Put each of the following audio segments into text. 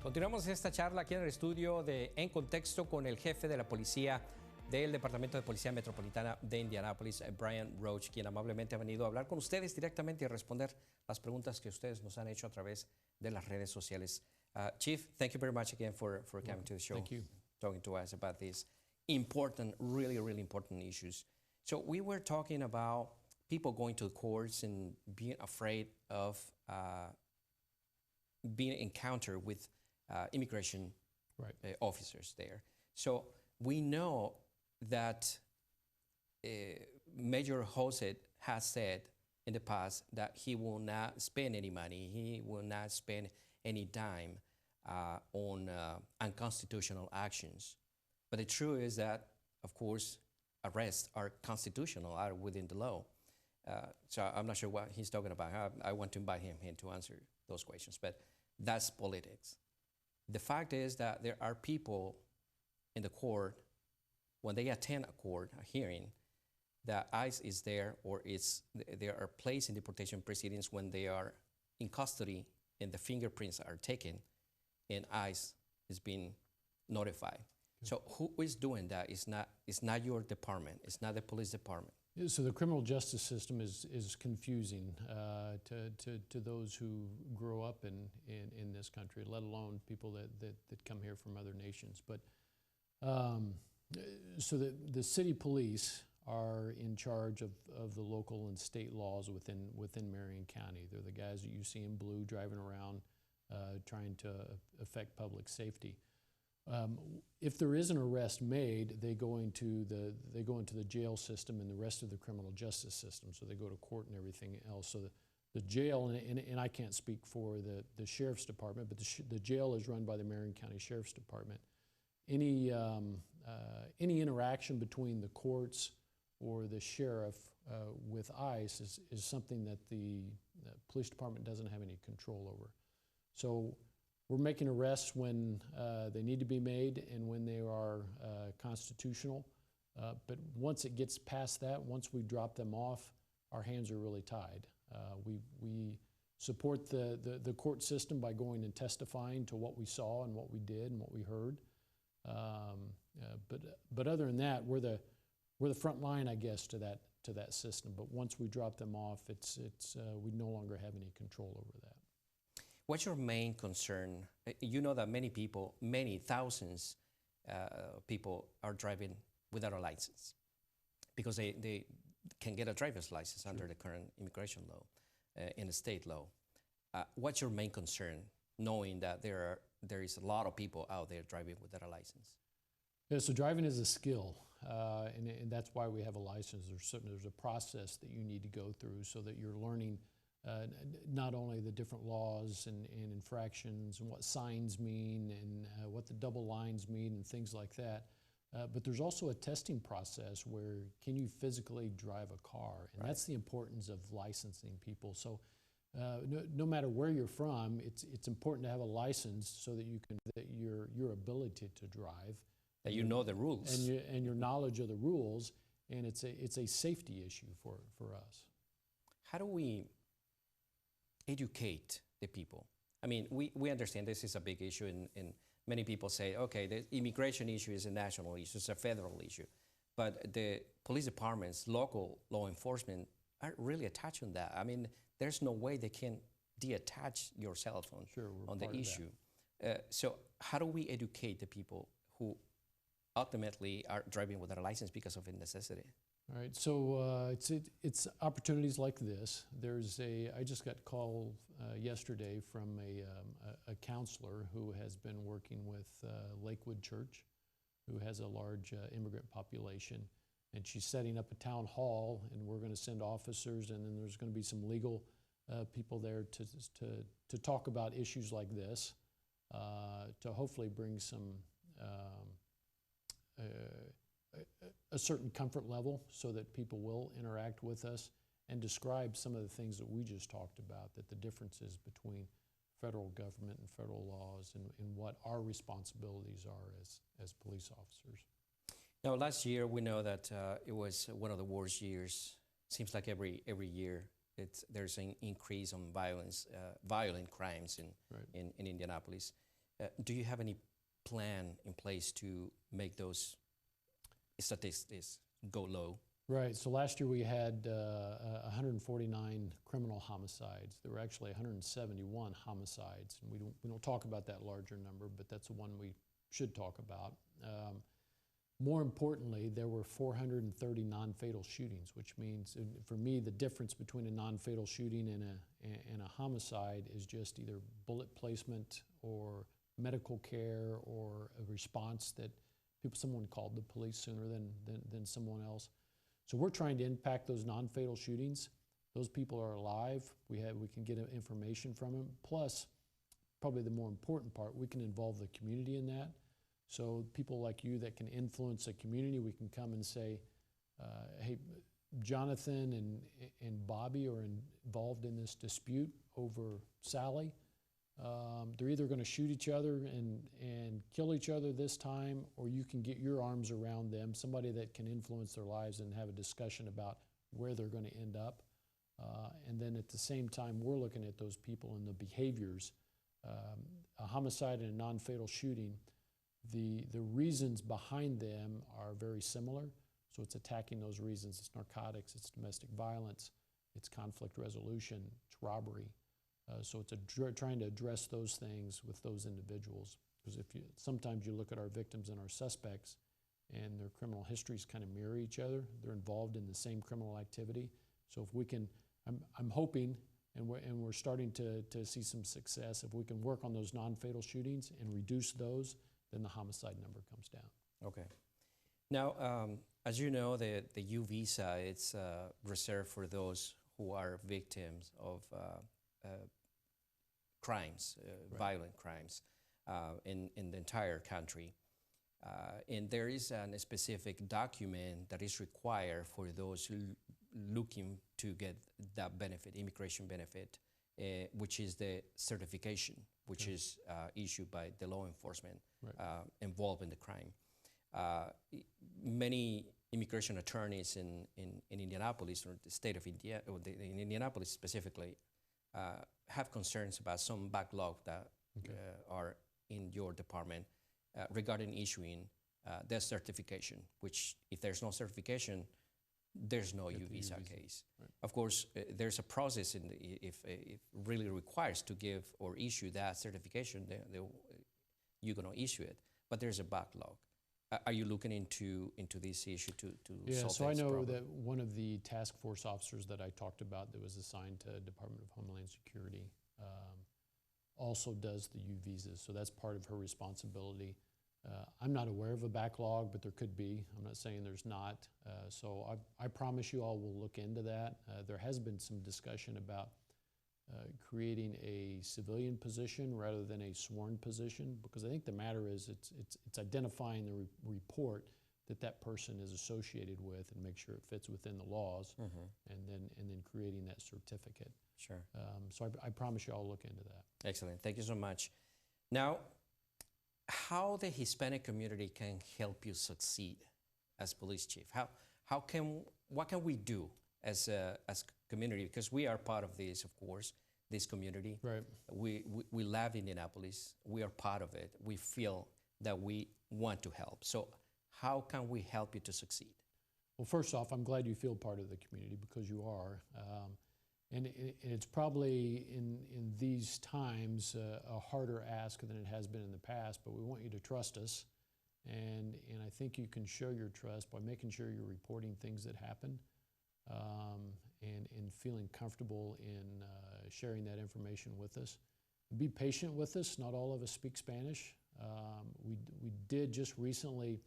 Continuamos esta charla aquí en el estudio de En Contexto con el jefe de la policía del Departamento de Policía Metropolitana de Indianápolis, Bryan Roach, quien amablemente ha venido a hablar con ustedes directamente y a responder las preguntas que ustedes nos han hecho a través de las redes sociales. Chief, thank you very much again for coming to the show. Thank you. Talking to us about these important, really important issues. So we were talking about people going to the courts and being afraid of being encountered with immigration officers there. So we know that Major Jose has said in the past that he will not spend any money, he will not spend any dime on unconstitutional actions. But the truth is that, of course, arrests are constitutional, are within the law. So I'm not sure what he's talking about. I want to invite him in to answer those questions, but that's politics. The fact is that there are people in the court, when they attend a court, a hearing, that ICE is there or they are placed in deportation proceedings when they are in custody and the fingerprints are taken and ICE is being notified. So who is doing that? It's not your department. It's not the police department. So the criminal justice system is confusing to those who grow up in this country, let alone people that come here from other nations. But so the city police are in charge of the local and state laws within Marion County. They're the guys that you see in blue driving around trying to affect public safety. If there is an arrest made, they go into the jail system and the rest of the criminal justice system. So they go to court and everything else. So the jail, and I can't speak for the sheriff's department, but the jail is run by the Marion County Sheriff's Department. Any interaction between the courts or the sheriff with ICE is something that the police department doesn't have any control over. So we're making arrests when they need to be made and when they are constitutional. But once it gets past that, once we drop them off, our hands are really tied. We support the court system by going and testifying to what we saw and what we did and what we heard. But other than that, we're the front line, I guess, to that system. But once we drop them off, we no longer have any control over that. What's your main concern? You know that many thousands people are driving without a license because they can get a driver's license under the current immigration law and the state law. What's your main concern, knowing that there is a lot of people out there driving without a license? Yeah, so driving is a skill, and that's why we have a license. There's a process that you need to go through so that you're learning not only the different laws and infractions and what signs mean and what the double lines mean and things like that, but there's also a testing process where can you physically drive a car, and that's the importance of licensing people. So no matter where you're from, it's important to have a license so that your ability to drive, that you know the rules, and your knowledge of the rules, and it's a safety issue for us. How do we educate the people? I mean, we understand this is a big issue, and many people say, okay, the immigration issue is a national issue, it's a federal issue. But the police departments, local law enforcement, aren't really attached on that. I mean, there's no way they can detach your cell phone on the issue. So how do we educate the people who ultimately are driving without a license because of a necessity? All right, so it's opportunities like this. I just got called yesterday from a counselor who has been working with Lakewood Church, who has a large immigrant population, and she's setting up a town hall, and we're going to send officers, and then there's going to be some legal people there to talk about issues like this, to hopefully bring some a certain comfort level so that people will interact with us and describe some of the things that we just talked about, that the differences between federal government and federal laws and what our responsibilities are as police officers. Now, last year, we know that it was one of the worst years. Seems like every year there's an increase on violent crimes in Indianapolis. do you have any plan in place to make those statistics go low? Right. So last year we had 149 criminal homicides. There were actually 171 homicides, and we don't talk about that larger number, but that's the one we should talk about. More importantly, there were 430 non-fatal shootings, which means, for me, the difference between a non-fatal shooting and a homicide is just either bullet placement or medical care or a response that someone called the police sooner than someone else. So we're trying to impact those non-fatal shootings. Those people are alive. We can get information from them. Plus, probably the more important part, we can involve the community in that. So people like you that can influence a community, we can come and say, hey, Jonathan and Bobby are involved in this dispute over Sally. They're either going to shoot each other and kill each other this time, or you can get your arms around them, somebody that can influence their lives and have a discussion about where they're going to end up. And then at the same time, we're looking at those people and the behaviors. A homicide and a non-fatal shooting, the reasons behind them are very similar. So it's attacking those reasons. It's narcotics, it's domestic violence, it's conflict resolution, it's robbery. So it's trying to address those things with those individuals. Because sometimes you look at our victims and our suspects, and their criminal histories kind of mirror each other. They're involved in the same criminal activity. So if we can, I'm hoping, and we're starting to see some success. If we can work on those non-fatal shootings and reduce those, then the homicide number comes down. Okay. Now, as you know, the U visa, it's reserved for those who are victims of crimes, right. Violent crimes in the entire country. And there is a specific document that is required for those looking to get that benefit, immigration benefit, which is the certification, which okay. is issued by the law enforcement right. Involved in the crime. Many immigration attorneys in Indianapolis, or the state of Indiana, or in Indianapolis specifically, have concerns about some backlog that okay. Are in your department regarding issuing their certification, which if there's no certification, there's no U visa case. Right. Of course, there's a process if it really requires to give or issue that certification, you're going to issue it, but there's a backlog. Are you looking into this issue to yeah, solve so I know problem? that one of the task force officers that I talked about that was assigned to Department of Homeland Security also does the U visas, so that's part of her responsibility. I'm not aware of a backlog, but there could be. I'm not saying there's not. So I promise you all we'll look into that. There has been some discussion about creating a civilian position rather than a sworn position, because I think the matter is it's identifying the report that person is associated with and make sure it fits within the laws, mm-hmm. and then creating that certificate. Sure. So I promise you I'll look into that. Excellent. Thank you so much. Now, how the Hispanic community can help you succeed as police chief? What can we do as community? Because we are part of this, of course, this community. Right. We love Indianapolis. We are part of it. We feel that we want to help. So how can we help you to succeed? Well, first off, I'm glad you feel part of the community, because you are. And it's probably in these times a harder ask than it has been in the past, but we want you to trust us. And I think you can show your trust by making sure you're reporting things that happen, and feeling comfortable in sharing that information with us. Be patient with us. Not all of us speak Spanish. We did just recently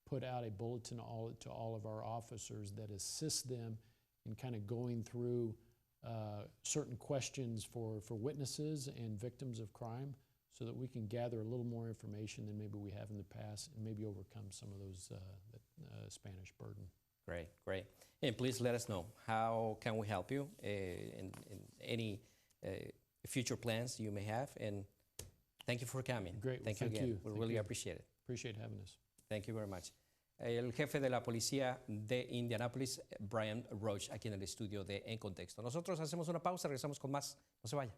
put out a bulletin to all of our officers that assists them in kind of going through certain questions for witnesses and victims of crime, so that we can gather a little more information than maybe we have in the past, and maybe overcome some of those Spanish burden. Great, great. And please let us know, how can we help you in any future plans you may have. And thank you for coming. Great. Thank you again. We really appreciate it. Appreciate having us. Thank you very much. El jefe de la Policía de Indianápolis, Bryan Roach, aquí en el estudio de En Contexto. Nosotros hacemos una pausa, regresamos con más. No se vaya.